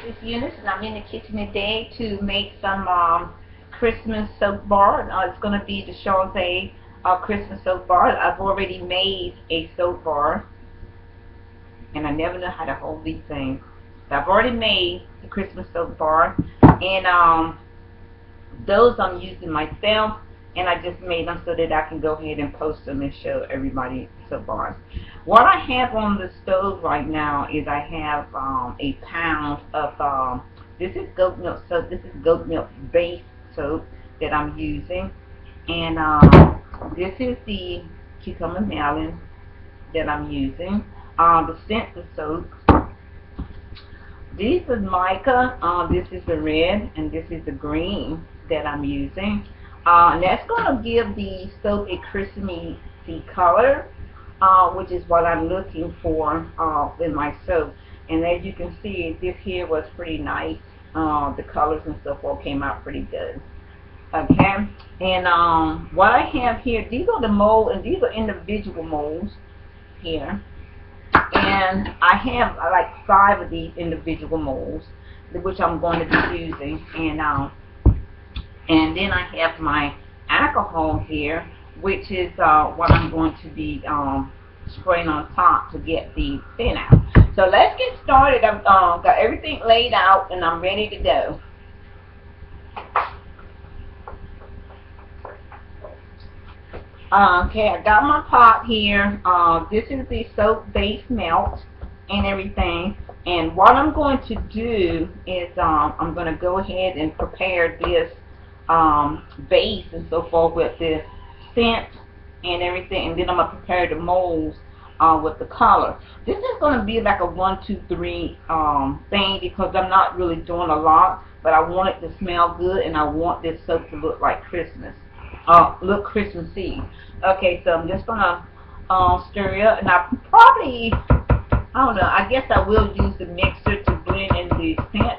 this is Eunice, and I'm in the kitchen today to make some Christmas soap bar. It's going to be the Chauncey Christmas soap bar. I've already made a soap bar, and I never know how to hold these things. So I've already made the Christmas soap bar, and those I'm using myself, and I just made them so that I can go ahead and post them and show everybody soap bars. What I have on the stove right now is I have a pound of this is goat milk soap. This is goat milk base soap that I'm using, and this is the cucumber melon that I'm using. The scent of soap. This is mica. This is the red, and this is the green that I'm using. And that's going to give the soap a Christmassy color, which is what I'm looking for in my soap. And as you can see, this here was pretty nice. The colors and so forth came out pretty good. Okay, and what I have here, these are the mold, and these are individual molds here. And I have like 5 of these individual molds, which I'm going to be using. And then I have my alcohol here, which is what I'm going to be spraying on top to get the thin out. So let's get started. I've got everything laid out, and I'm ready to go. Okay, I got my pot here. This is the soap base melt and everything. And what I'm going to do is I'm going to go ahead and prepare this base and so forth with the scent and everything. And then I'm going to prepare the molds with the color. This is going to be like a 1, 2, 3 thing because I'm not really doing a lot. But I want it to smell good, and I want this soap to look like Christmas. Look Christmassy. Okay, so I'm just gonna stir it up, and I probably, I don't know, I guess I will use the mixer to blend in the scent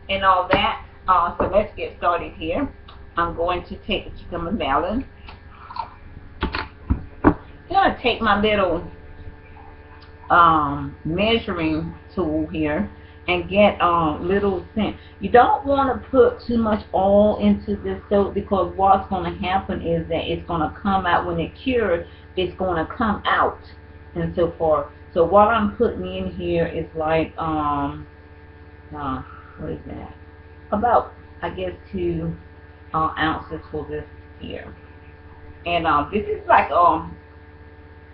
and all that. So let's get started here. I'm going to take the cucumber melon. I'm gonna take my little measuring tool here and get little scent. You don't want to put too much oil into this soap because what's going to happen is that it's going to come out when it cures. It's going to come out and so forth. So what I'm putting in here is like what is that? About, I guess, 2 ounces for this here. And this is like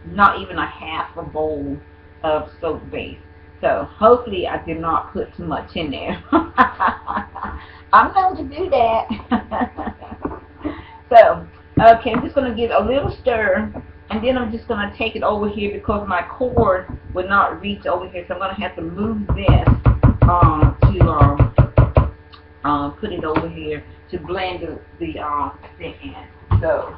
not even a half a bowl of soap base. So hopefully I did not put too much in there. I'm known to do that. So, okay, I'm just going to give a little stir, and then I'm just going to take it over here because my cord would not reach over here. So I'm going to have to move this to put it over here to blend the thing in. So,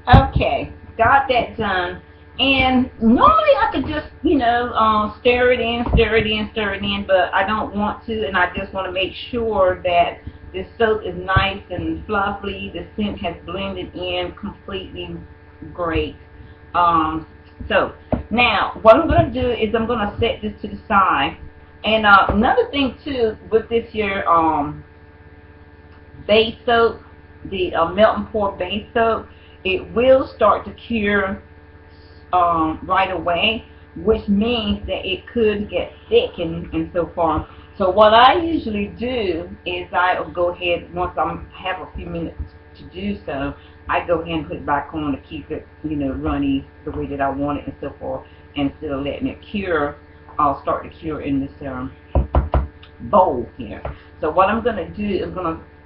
okay, got that done. And normally I could just, you know, stir it in, but I don't want to, and I just want to make sure that this soap is nice and fluffy. The scent has blended in completely great. So now what I'm going to do is I'm going to set this to the side. And another thing too with this here base soap, the melt and pour base soap, it will start to cure right away, which means that it could get thick and so forth. So what I usually do is I'll go ahead, once I have a few minutes to do so, I go ahead and put it back on to keep it, you know, runny the way that I want it and so forth, instead of letting it cure. I'll start to cure in this bowl here. So what I'm going to do is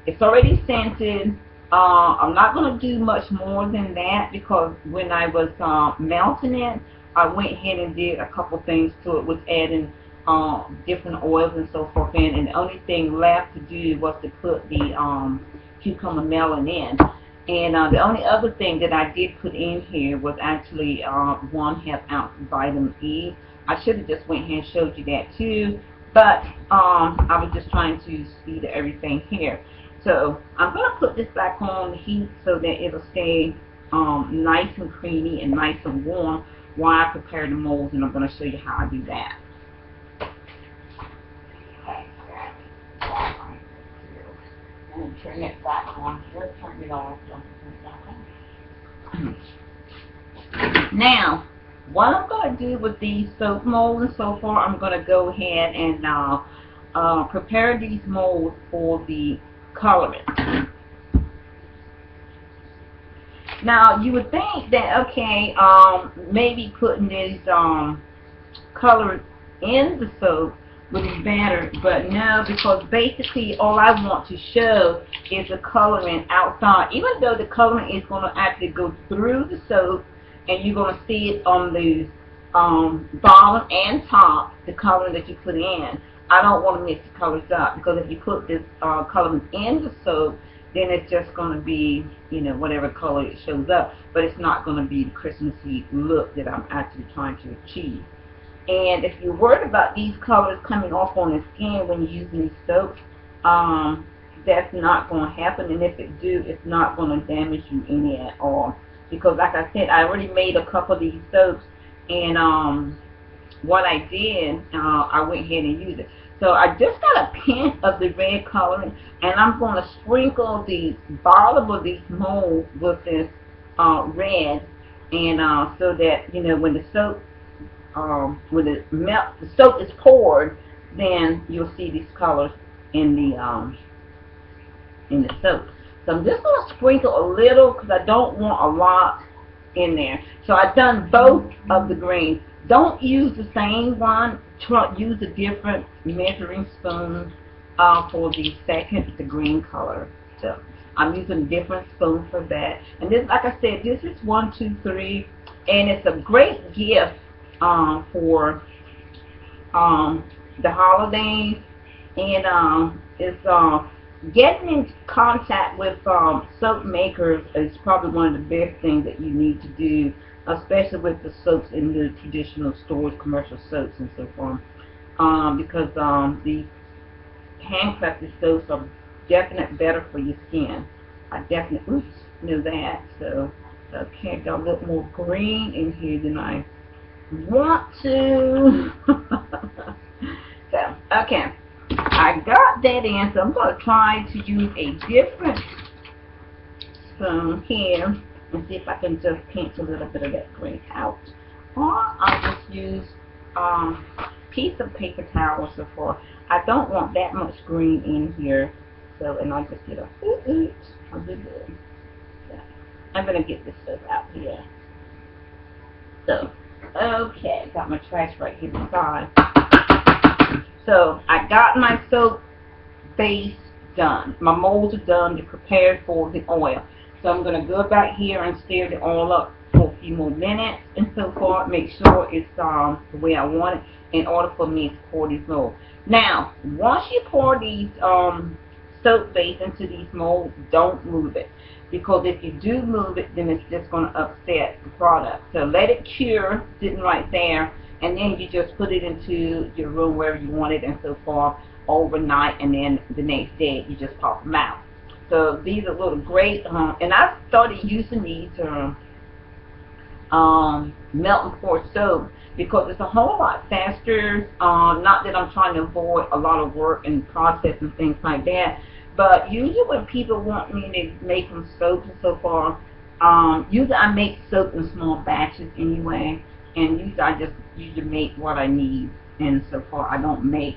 it's already scented. I'm not going to do much more than that because when I was melting it, I went ahead and did a couple things to it, with adding different oils and so forth in, and the only thing left to do was to put the cucumber melon in. And the only other thing that I did put in here was actually 1/2 ounce vitamin E. I should have just went here and showed you that too, but I was just trying to speed everything here. So I'm going to put this back on the heat so that it'll stay nice and creamy and nice and warm while I prepare the molds, and I'm going to show you how I do that. And turn it back on. Just turn it off. Don't turn it back on. Now, what I'm going to do with these soap molds so far, I'm going to go ahead and prepare these molds for the coloring. Now, you would think that, okay, maybe putting these colors in the soap would be better, but no, because basically all I want to show is the coloring outside, even though the coloring is going to actually go through the soap, and you're going to see it on the bottom and top, the coloring that you put in. I don't want to mix the colors up, because if you put this coloring in the soap, then it's just going to be, you know, whatever color it shows up, but it's not going to be the Christmassy look that I'm actually trying to achieve. And if you're worried about these colors coming off on the skin when you're using these soaps, that's not going to happen. And if it do, it's not going to damage you any at all. Because like I said, I already made a couple of these soaps, and what I did, I went ahead and used it. So I just got a pinch of the red coloring, and I'm going to sprinkle the bottom of these molds with this red, and so that, you know, when the soap when the soap is poured, then you'll see these colors in the soap. So I'm just going to sprinkle a little, because I don't want a lot in there. So I've done both of the greens. Don't use the same one. Use a different measuring spoon for the green color. So I'm using a different spoon for that. And this, like I said, this is 1, 2, 3, and it's a great gift for the holidays, and it's getting in contact with soap makers is probably one of the best things that you need to do, especially with the soaps in the traditional stores, commercial soaps and so forth, because the handcrafted soaps are definitely better for your skin. I definitely knew that. So okay, got a little more green in here than I want to. So okay, I got that in, so I'm going to try to use a different spoon here and see if I can just pinch a little bit of that green out, or I'll just use a piece of paper towel or so forth. I don't want that much green in here, so, and I'll just get a I'll do good. So I'm going to get this stuff out here. So okay, got my trash right here beside. So I got my soap base done. My molds are done. They're prepared for the oil. So I'm going to go back here and stir the oil up for a few more minutes and so forth. Make sure it's the way I want it in order for me to pour these molds. Now, once you pour these soap base into these molds, don't move it. Because if you do move it, then it's just going to upset the product. So let it cure, sitting right there, and then you just put it into your room wherever you want it and so forth overnight, and then the next day you just pop them out. So these are little great, and I started using these melt and pour soap because it's a whole lot faster. Not that I'm trying to avoid a lot of work and process and things like that, but usually when people want me to make them soaps and so forth, usually I make soap in small batches anyway, and usually I just usually make what I need and so forth. I don't make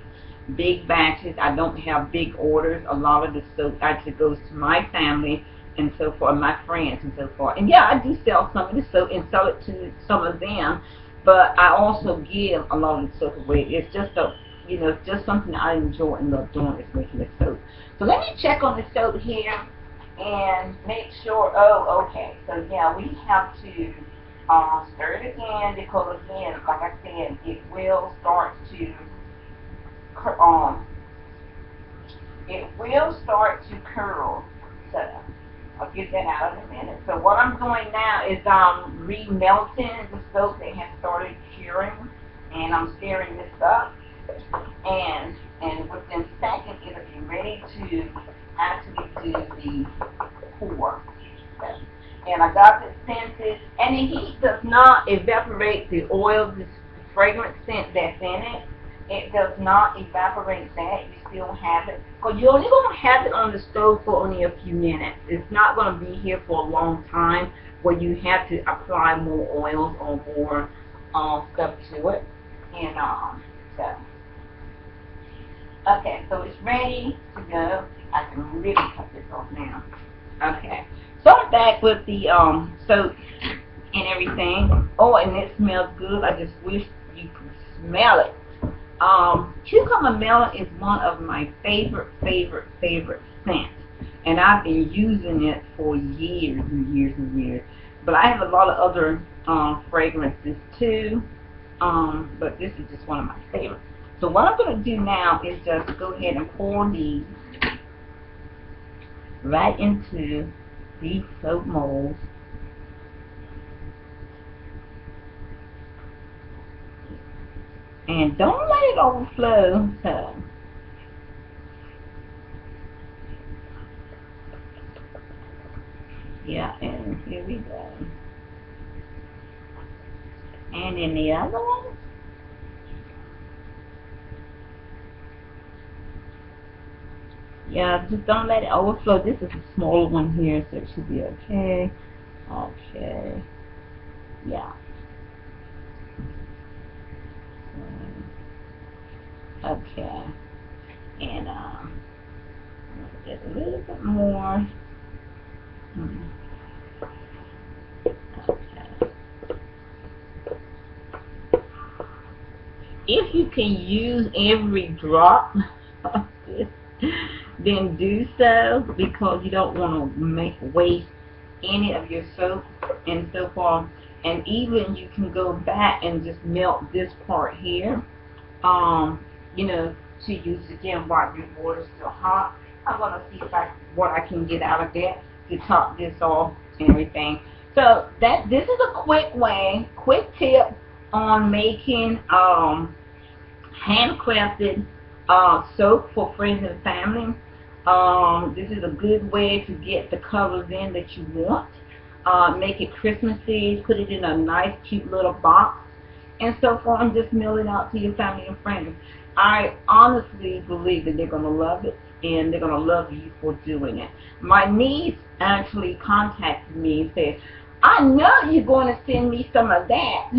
big batches. I don't have big orders. A lot of the soap actually goes to my family and so forth, my friends and so forth. And yeah, I do sell some of the soap and sell it to some of them, but I also give a lot of the soap away. It's just a, you know, just something I enjoy and love doing, is making the soap. So let me check on the soap here and make sure. Oh, okay. So yeah, we have to stir it again, because again, like I said, it will start to curl. So I'll get that out in a minute. So what I'm doing now is remelting the soap that has started curing, and I'm stirring this up, and within seconds it'll be ready to actually do the pour. And I got this scented, and the heat does not evaporate the oil, the fragrant scent that's in it. It does not evaporate that. You still have it. Because you're only going to have it on the stove for only a few minutes. It's not going to be here for a long time where you have to apply more oils or more stuff to it. And so, okay, so it's ready to go. I can really cut this off now. Okay, so I'm back with the soap and everything. Oh, and it smells good. I just wish you could smell it. Cucumber melon is one of my favorite scents, and I've been using it for years and years and years. But I have a lot of other fragrances too, but this is just one of my favorites. So what I'm going to do now is just go ahead and pour these right into these soap molds. And don't let it overflow. So yeah, and here we go. And in the other one. Yeah, just don't let it overflow. This is a smaller one here, so it should be okay. Okay. Yeah. Okay. And just a little bit more. Okay. If you can use every drop of this, then do so, because you don't want to waste any of your soap and so forth. And even you can go back and just melt this part here, you know, to use again while your water's still hot. I'm gonna see if what I can get out of that to top this off and everything. So this is a quick tip on making handcrafted soap for friends and family. This is a good way to get the colors in that you want. Make it Christmassy, put it in a nice cute little box and so forth, and just mail it out to your family and friends. I honestly believe that they're going to love it, and they're going to love you for doing it. My niece actually contacted me and said, I know you're going to send me some of that.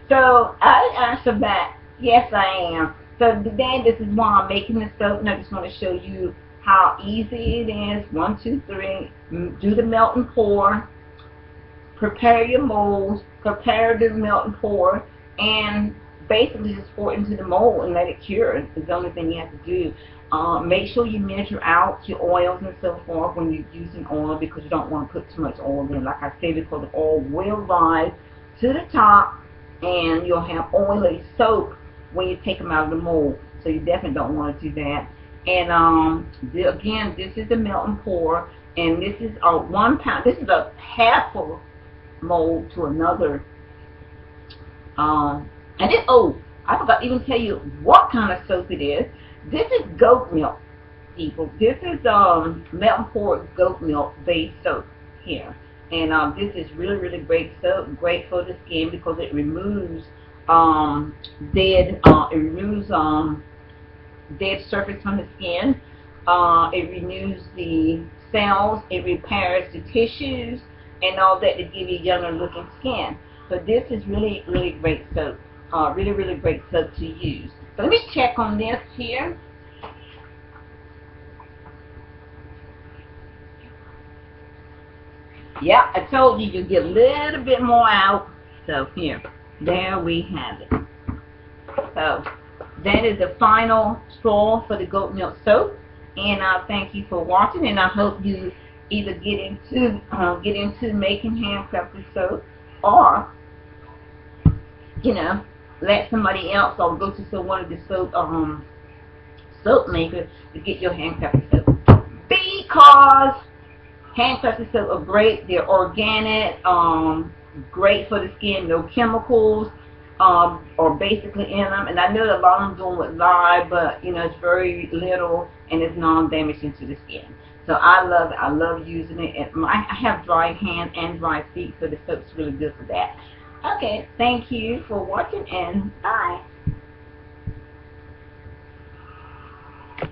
So I answered back, yes I am. So today this is why I'm making this soap, and I just want to show you how easy it is. 1, 2, 3. Do the melt and pour. Prepare your molds. Prepare the melt and pour. And basically just pour it into the mold and let it cure. It's the only thing you have to do. Make sure you measure out your oils and so forth when you're using oil, because you don't want to put too much oil in. Like I said, because the oil will rise to the top and you'll have oily soap when you take them out of the mold. So you definitely don't want to do that. And again, this is the melt and pour, and this is a 1 pound. This is a half a mold to another. And it, oh, I forgot to even tell you what kind of soap it is. This is goat milk, people. This is melt and pour goat milk based soap here. And this is really great soap, great for the skin, because it removes dead surface from the skin. It renews the cells, it repairs the tissues and all that to give you younger looking skin. So this is really great soap. Really great soap to use. So let me check on this here. Yeah, I told you you'll get a little bit more out. So here, there we have it. So that is the final straw for the goat milk soap. And I thank you for watching, and I hope you either get into making handcrafted soap, or let somebody else, or go to one of the soap maker to get your handcrafted soap, because handcrafted soap are great. They're organic, great for the skin, no chemicals, or basically in them. And I know that a lot of them doing with lye, but you know it's very little and it's non-damaging to the skin. So I love it. I love using it. And I have dry hands and dry feet, so the soap's really good for that. Okay, thank you for watching, and bye.